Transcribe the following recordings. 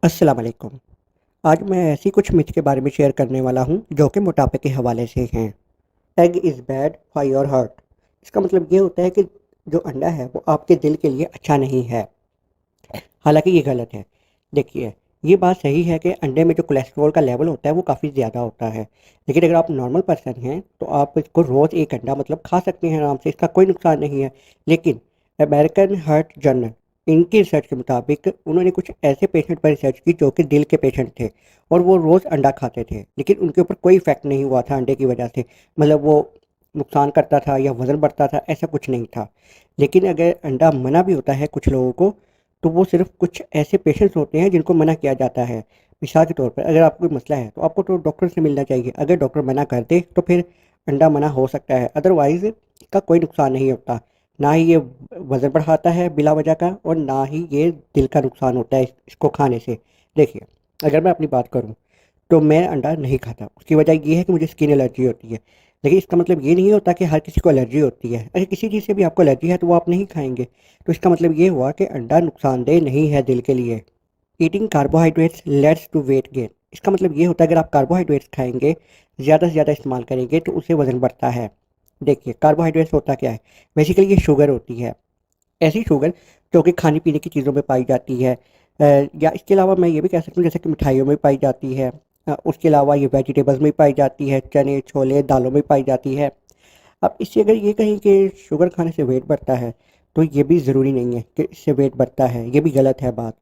अस्सलाम वालेकुम। आज मैं ऐसी कुछ मिथ के बारे में शेयर करने वाला हूँ जो कि मोटापे के हवाले से हैं। Egg is bad for your heart. इसका मतलब ये होता है कि जो अंडा है वो आपके दिल के लिए अच्छा नहीं है। हालांकि ये गलत है। देखिए, ये बात सही है कि अंडे में जो कोलेस्ट्रॉल का लेवल होता है वो काफ़ी ज़्यादा होता है। लेकिन अगर आप नॉर्मल पर्सन हैं तो आप इसको रोज़ एक अंडा मतलब खा सकते हैं आराम से, इसका कोई नुकसान नहीं है। लेकिन अमेरिकन हार्ट जर्नल, इनकी रिसर्च के मुताबिक उन्होंने कुछ ऐसे पेशेंट पर रिसर्च की जो कि दिल के पेशेंट थे और वो रोज़ अंडा खाते थे, लेकिन उनके ऊपर कोई इफेक्ट नहीं हुआ था अंडे की वजह से। मतलब वो नुकसान करता था या वज़न बढ़ता था, ऐसा कुछ नहीं था। लेकिन अगर अंडा मना भी होता है कुछ लोगों को, तो वो सिर्फ़ कुछ ऐसे पेशेंट्स होते हैं जिनको मना किया जाता है। मिसाल के तौर पर अगर आपको कोई मसला है तो आपको तो डॉक्टर से मिलना चाहिए। अगर डॉक्टर मना कर दे तो फिर अंडा मना हो सकता है, अदरवाइज़ इसका कोई नुकसान नहीं होता। ना ही ये वज़न बढ़ाता है बिला वजह का, और ना ही ये दिल का नुकसान होता है इसको खाने से। देखिए, अगर मैं अपनी बात करूँ तो मैं अंडा नहीं खाता। उसकी वजह ये है कि मुझे स्किन एलर्जी होती है। लेकिन इसका मतलब ये नहीं होता कि हर किसी को एलर्जी होती है। अगर किसी चीज़ से भी आपको एलर्जी है तो वो आप नहीं खाएँगे। तो इसका मतलब ये हुआ कि अंडा नुकसानदेह नहीं है दिल के लिए। Eating carbohydrates leads to weight gain. इसका मतलब ये होता है अगर आप कार्बोहाइड्रेट्स खाएँगे, ज़्यादा से ज़्यादा इस्तेमाल करेंगे तो उससे वज़न बढ़ता है। देखिए, कार्बोहाइड्रेट्स होता क्या है? बेसिकली ये शुगर होती है। ऐसी शुगर जो कि खाने-पीने की चीज़ों में पाई जाती है। या इसके अलावा मैं ये भी कह सकता हूँ जैसे कि मिठाइयों में पाई जाती है। उसके अलावा ये वेजिटेबल्स में पाई जाती है, चने, छोले, दालों में पाई जाती है। अब इससे अगर ये कहें कि शुगर खाने से वेट बढ़ता है, तो ये भी ज़रूरी नहीं है कि इससे वेट बढ़ता है, ये भी गलत है बात।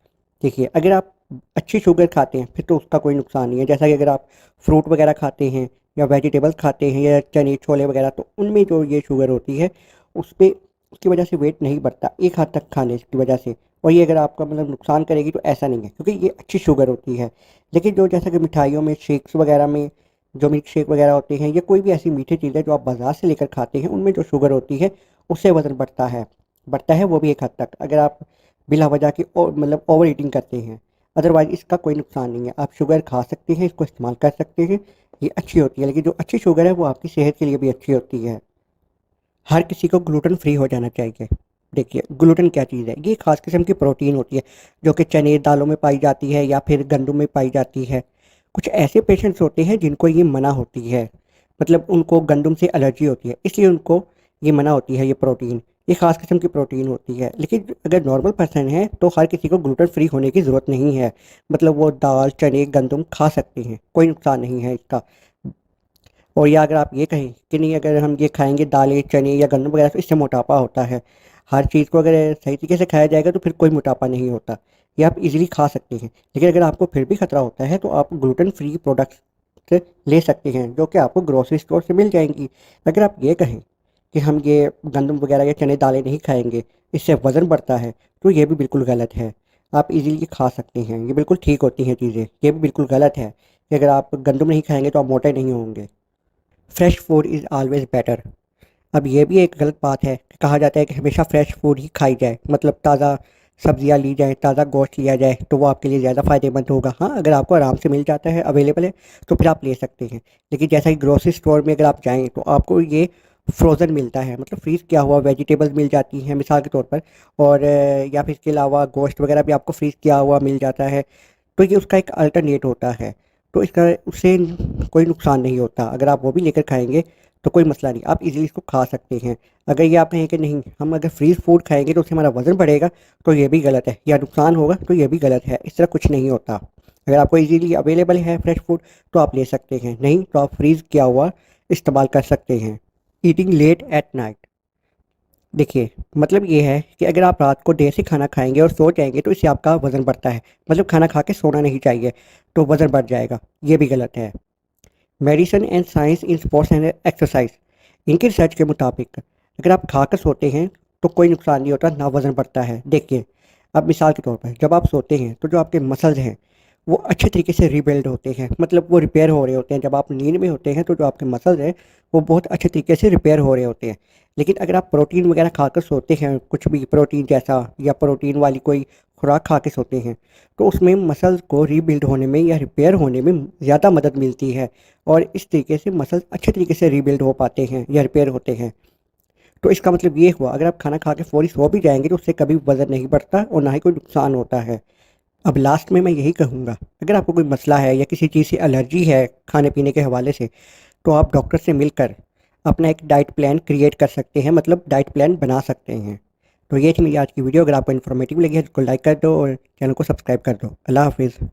देखिए, अगर आप अच्छी शुगर खाते हैं, फिर तो उसका कोई नुकसान नहीं है। जैसा कि अगर आप फ्रूट वगैरह खाते हैं या वेजिटेबल्स खाते हैं या चने, छोले वगैरह, तो उनमें जो ये शुगर होती है, उसपे उसकी वजह से वेट नहीं बढ़ता, एक हद तक खाने की वजह से। और ये अगर आपका मतलब नुकसान करेगी तो ऐसा नहीं है, क्योंकि ये अच्छी शुगर होती है। लेकिन जो जैसा कि मिठाइयों में, शेक्स वगैरह में, जो मिल्क शेक वगैरह होते हैं या कोई भी ऐसी मीठी चीज़ है जो आप बाज़ार से लेकर खाते हैं, उनमें जो शुगर होती है उससे वज़न बढ़ता है वो भी एक हद तक, अगर आप बिला वजह की मतलब ओवर ईटिंग करते हैं। अदरवाइज़ इसका कोई नुकसान नहीं है, आप शुगर खा सकते हैं, इसको इस्तेमाल कर सकते हैं, ये अच्छी होती है। लेकिन जो अच्छी शुगर है वो आपकी सेहत के लिए भी अच्छी होती है। हर किसी को ग्लूटेन फ्री हो जाना चाहिए। देखिए, ग्लूटेन क्या चीज़ है? ये खास किस्म की प्रोटीन होती है जो कि चने दालों में पाई जाती है या फिर गंदम में पाई जाती है। कुछ ऐसे पेशेंट्स होते हैं जिनको ये मना होती है, मतलब उनको गंदम से एलर्जी होती है, इसलिए उनको ये मना होती है ये प्रोटीन। ये खास किस्म की प्रोटीन होती है। लेकिन अगर नॉर्मल पर्सन है तो हर किसी को ग्लूटेन फ्री होने की ज़रूरत नहीं है। मतलब वो दाल, चने, गंदम खा सकते हैं, कोई नुकसान नहीं है इसका। और या अगर आप ये कहें कि नहीं, अगर हम ये खाएँगे दालें, चने या गन्नम वगैरह, तो इससे मोटापा होता है। हर चीज़ को अगर सही तरीके से खाया जाएगा तो फिर कोई मोटापा नहीं होता। ये आप ईज़िली खा सकते हैं। लेकिन अगर आपको फिर भी खतरा होता है तो आप ग्लूटेन फ्री प्रोडक्ट्स से ले सकते हैं जो कि आपको ग्रोसरी स्टोर से मिल जाएँगी। अगर आप ये कहें कि हम ये गंदम वगैरह या चने दालें नहीं खाएँगे, इससे वज़न बढ़ता है, तो ये भी बिल्कुल गलत है। आप ईज़िली खा सकते हैं, ये बिल्कुल ठीक होती हैं चीज़ें। ये भी बिल्कुल गलत है कि अगर आप गंदम नहीं खाएँगे तो आप मोटे नहीं होंगे। Fresh food is always better. अब ये भी एक गलत बात है कि कहा जाता है कि हमेशा फ्रेश फूड ही खाई जाए, मतलब ताज़ा सब्जियां ली जाएँ, ताज़ा गोश्त लिया जाए तो वो आपके लिए ज़्यादा फ़ायदेमंद होगा। हाँ, अगर आपको आराम से मिल जाता है, अवेलेबल है, तो फिर आप ले सकते हैं। लेकिन जैसा कि ग्रोसरी स्टोर में अगर आप जाएँ तो आपको ये फ्रोज़न मिलता है, मतलब फ्रीज़ किया हुआ वेजिटेबल्स मिल जाती हैं मिसाल के तौर पर। और या फिर इसके अलावा गोश्त वगैरह भी आपको फ्रीज़ किया हुआ मिल जाता है। तो ये उसका एक अल्टरनेट होता है। तो इसका उससे कोई नुकसान नहीं होता। अगर आप वो भी लेकर खाएँगे तो कोई मसला नहीं, आप इज़िली इसको खा सकते हैं। अगर ये आप कहें कि नहीं, हम अगर फ्रीज़ फूड खाएँगे तो उससे हमारा वज़न बढ़ेगा, तो ये भी गलत है, या नुकसान होगा तो ये भी गलत है। इस तरह कुछ नहीं होता। अगर आपको इज़िली अवेलेबल है फ्रेश फूड तो आप ले सकते हैं, नहीं तो आप फ्रीज़ किया हुआ इस्तेमाल कर सकते हैं। Eating late at night. देखिए, मतलब ये है कि अगर आप रात को देर से खाना खाएँगे और सो जाएँगे तो इससे आपका वज़न बढ़ता है। मतलब खाना खा के सोना नहीं चाहिए, तो वज़न बढ़ जाएगा, ये भी गलत है। Medicine and science in sports and exercise. इनकी रिसर्च के मुताबिक अगर आप खाकर सोते हैं तो कोई नुकसान नहीं होता, ना वज़न बढ़ता है। देखिए, अब मिसाल के तौर पर जब आप सोते हैं तो जो आपके मसल्स हैं वो अच्छे तरीके से रीबिल्ड होते हैं, मतलब वो रिपेयर हो रहे होते हैं। जब आप नींद में होते हैं तो जो आपके मसल्स हैं वो बहुत अच्छे तरीके से रिपेयर हो रहे होते हैं। लेकिन अगर आप प्रोटीन वगैरह खाकर सोते हैं, कुछ भी प्रोटीन जैसा या प्रोटीन वाली कोई खुराक खा के सोते हैं, तो उसमें मसल्स को रीबिल्ड होने में या रिपेयर होने में ज़्यादा मदद मिलती है। और इस तरीके से मसल्स अच्छे तरीके से रीबिल्ड हो पाते हैं या रिपेयर होते हैं। तो इसका मतलब ये हुआ, अगर आप खाना खा के फ़ौरी सो भी जाएँगे तो उससे कभी वज़न नहीं बढ़ता और ना ही कोई नुकसान होता है। अब लास्ट में मैं यही कहूँगा, अगर आपको कोई मसला है या किसी चीज़ से एलर्जी है खाने पीने के हवाले से, तो आप डॉक्टर से मिलकर अपना एक डाइट प्लान क्रिएट कर सकते हैं, मतलब डाइट प्लान बना सकते हैं। तो ये थी मेरी आज की वीडियो। अगर आपको इन्फॉर्मेटिव लगी है तो लाइक कर दो और चैनल को सब्सक्राइब कर दो। अल्लाह हाफिज़।